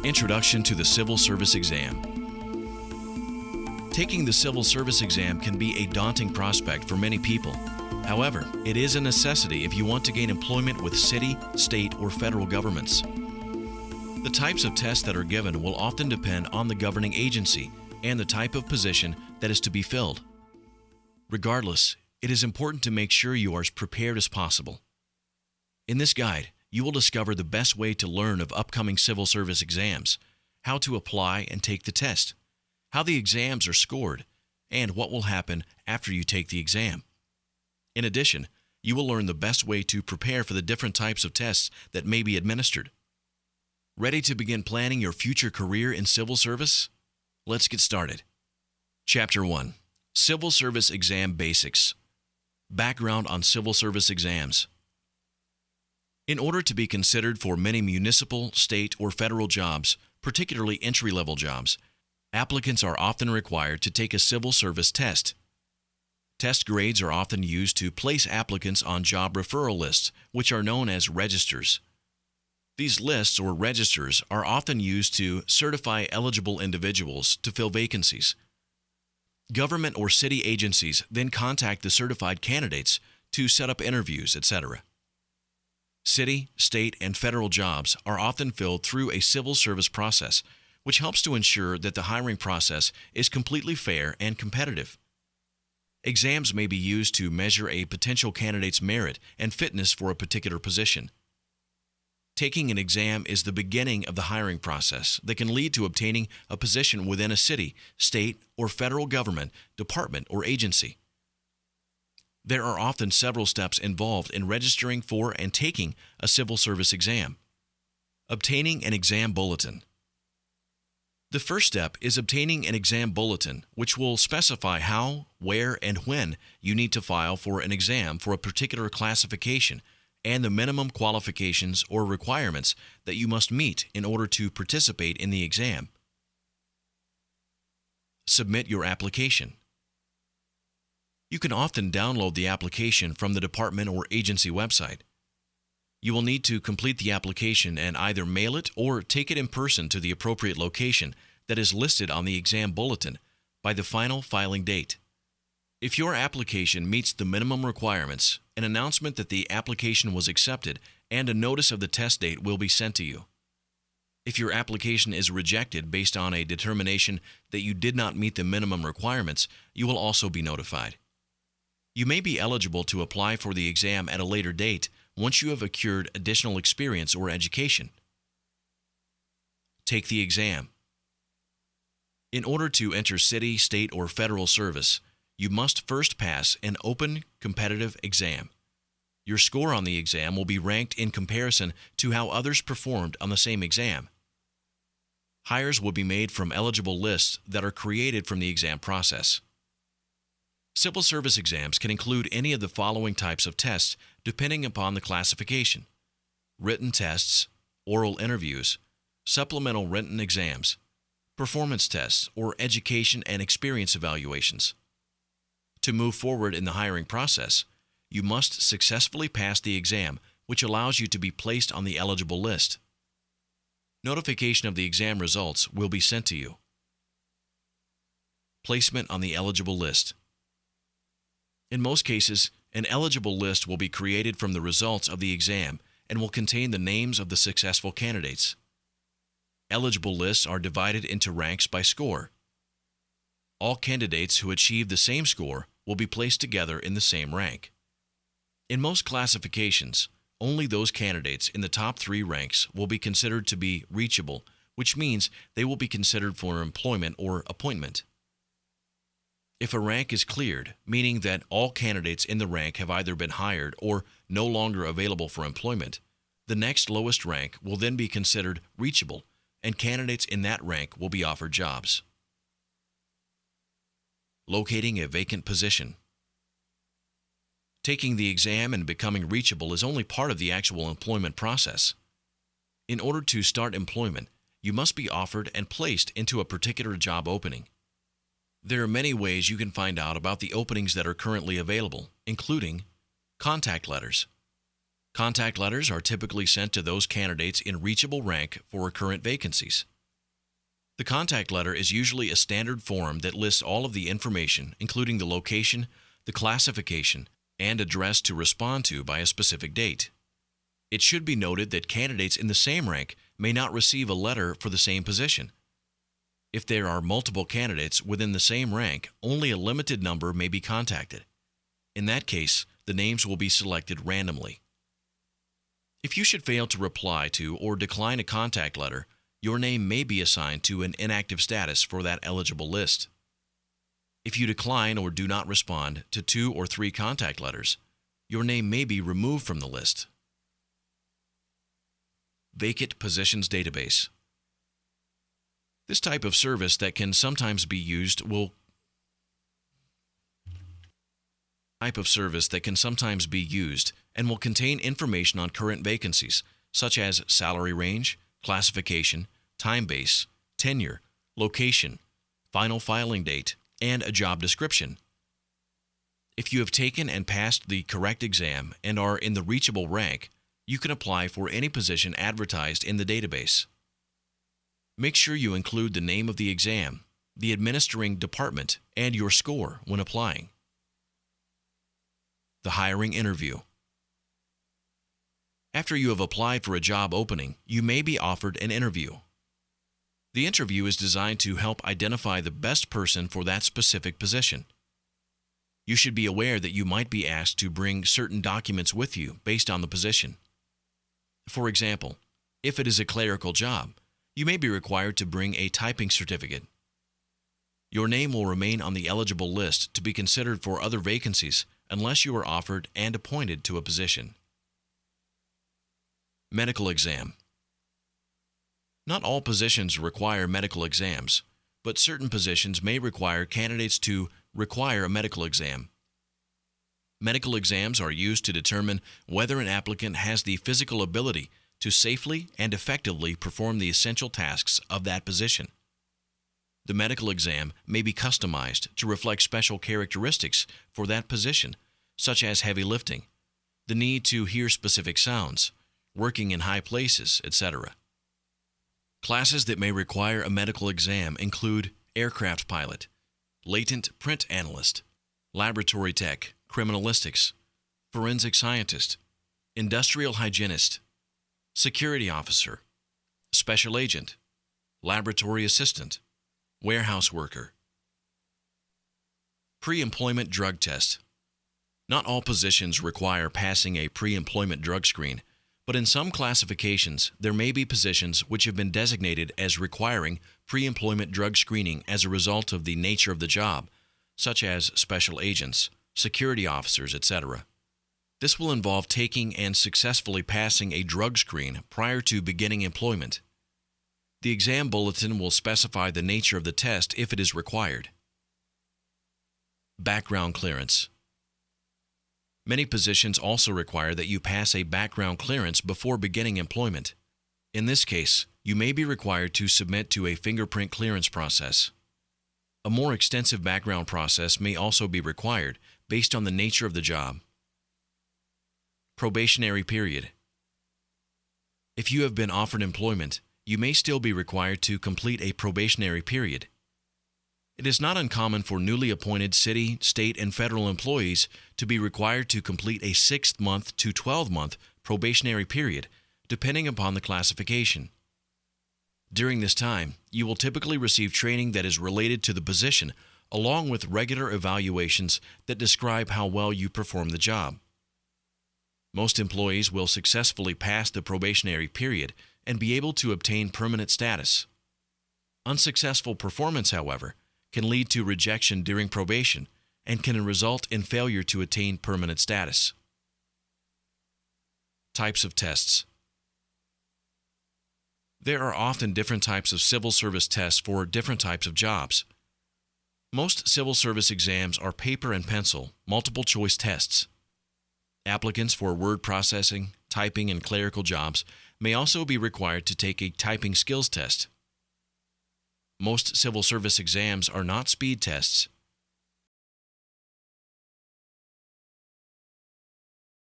Introduction to the Civil Service Exam. Taking the civil service exam can be a daunting prospect for many people. However, it is a necessity if you want to gain employment with city, state, or federal governments. The types of tests that are given will often depend on the governing agency and the type of position that is to be filled. Regardless, it is important to make sure you are as prepared as possible. In this guide, you will discover the best way to learn of upcoming civil service exams, how to apply and take the test, how the exams are scored, and what will happen after you take the exam. In addition, you will learn the best way to prepare for the different types of tests that may be administered. Ready to begin planning your future career in civil service? Let's get started. Chapter 1. Civil Service Exam Basics. Background on civil service exams. In order to be considered for many municipal, state, or federal jobs, particularly entry-level jobs, applicants are often required to take a civil service test. Test grades are often used to place applicants on job referral lists, which are known as registers. These lists or registers are often used to certify eligible individuals to fill vacancies. Government or city agencies then contact the certified candidates to set up interviews, etc. City, state, and federal jobs are often filled through a civil service process, which helps to ensure that the hiring process is completely fair and competitive. Exams may be used to measure a potential candidate's merit and fitness for a particular position. Taking an exam is the beginning of the hiring process that can lead to obtaining a position within a city, state, or federal government, department, or agency. There are often several steps involved in registering for and taking a civil service exam. Obtaining an exam bulletin. The first step is obtaining an exam bulletin, which will specify how, where, and when you need to file for an exam for a particular classification and the minimum qualifications or requirements that you must meet in order to participate in the exam. Submit your application. You can often download the application from the department or agency website. You will need to complete the application and either mail it or take it in person to the appropriate location that is listed on the exam bulletin by the final filing date. If your application meets the minimum requirements, an announcement that the application was accepted and a notice of the test date will be sent to you. If your application is rejected based on a determination that you did not meet the minimum requirements, you will also be notified. You may be eligible to apply for the exam at a later date once you have accrued additional experience or education. Take the exam. In order to enter city, state, or federal service, you must first pass an open, competitive exam. Your score on the exam will be ranked in comparison to how others performed on the same exam. Hires will be made from eligible lists that are created from the exam process. Civil service exams can include any of the following types of tests depending upon the classification: written tests, oral interviews, supplemental written exams, performance tests, or education and experience evaluations. To move forward in the hiring process, you must successfully pass the exam, which allows you to be placed on the eligible list. Notification of the exam results will be sent to you. Placement on the eligible list. In most cases, an eligible list will be created from the results of the exam and will contain the names of the successful candidates. Eligible lists are divided into ranks by score. All candidates who achieve the same score will be placed together in the same rank. In most classifications, only those candidates in the top 3 ranks will be considered to be reachable, which means they will be considered for employment or appointment. If a rank is cleared, meaning that all candidates in the rank have either been hired or no longer available for employment, the next lowest rank will then be considered reachable, and candidates in that rank will be offered jobs. Locating a vacant position. Taking the exam and becoming reachable is only part of the actual employment process. In order to start employment, you must be offered and placed into a particular job opening. There are many ways you can find out about the openings that are currently available, including contact letters. Contact letters are typically sent to those candidates in reachable rank for current vacancies. The contact letter is usually a standard form that lists all of the information, including the location, the classification, and address to respond to by a specific date. It should be noted that candidates in the same rank may not receive a letter for the same position. If there are multiple candidates within the same rank, only a limited number may be contacted. In that case, the names will be selected randomly. If you should fail to reply to or decline a contact letter, your name may be assigned to an inactive status for that eligible list. If you decline or do not respond to 2 or 3 contact letters, your name may be removed from the list. Vacant Positions Database. This type of service that can sometimes be used and will contain information on current vacancies, such as salary range, classification, time base, tenure, location, final filing date, and a job description. If you have taken and passed the correct exam and are in the reachable rank, you can apply for any position advertised in the database. Make sure you include the name of the exam, the administering department, and your score when applying. The hiring interview. After you have applied for a job opening, you may be offered an interview. The interview is designed to help identify the best person for that specific position. You should be aware that you might be asked to bring certain documents with you based on the position. For example, if it is a clerical job, you may be required to bring a typing certificate. Your name will remain on the eligible list to be considered for other vacancies unless you are offered and appointed to a position. Medical exam. Not all positions require medical exams, but certain positions may require candidates to require a medical exam. Medical exams are used to determine whether an applicant has the physical ability to safely and effectively perform the essential tasks of that position. The medical exam may be customized to reflect special characteristics for that position, such as heavy lifting, the need to hear specific sounds, working in high places, etc. Classes that may require a medical exam include aircraft pilot, latent print analyst, laboratory tech, criminalistics, forensic scientist, industrial hygienist, security officer, special agent, laboratory assistant, warehouse worker. Pre-employment drug test. Not all positions require passing a pre-employment drug screen, but in some classifications, there may be positions which have been designated as requiring pre-employment drug screening as a result of the nature of the job, such as special agents, security officers, etc. This will involve taking and successfully passing a drug screen prior to beginning employment. The exam bulletin will specify the nature of the test if it is required. Background clearance. Many positions also require that you pass a background clearance before beginning employment. In this case, you may be required to submit to a fingerprint clearance process. A more extensive background process may also be required based on the nature of the job. Probationary period. If you have been offered employment, you may still be required to complete a probationary period. It is not uncommon for newly appointed city, state, and federal employees to be required to complete a 6-month to 12-month probationary period, depending upon the classification. During this time, you will typically receive training that is related to the position, along with regular evaluations that describe how well you perform the job. Most employees will successfully pass the probationary period and be able to obtain permanent status. Unsuccessful performance, however, can lead to rejection during probation and can result in failure to attain permanent status. Types of tests. There are often different types of civil service tests for different types of jobs. Most civil service exams are paper and pencil, multiple choice tests. Applicants for word processing, typing, and clerical jobs may also be required to take a typing skills test. Most civil service exams are not speed tests.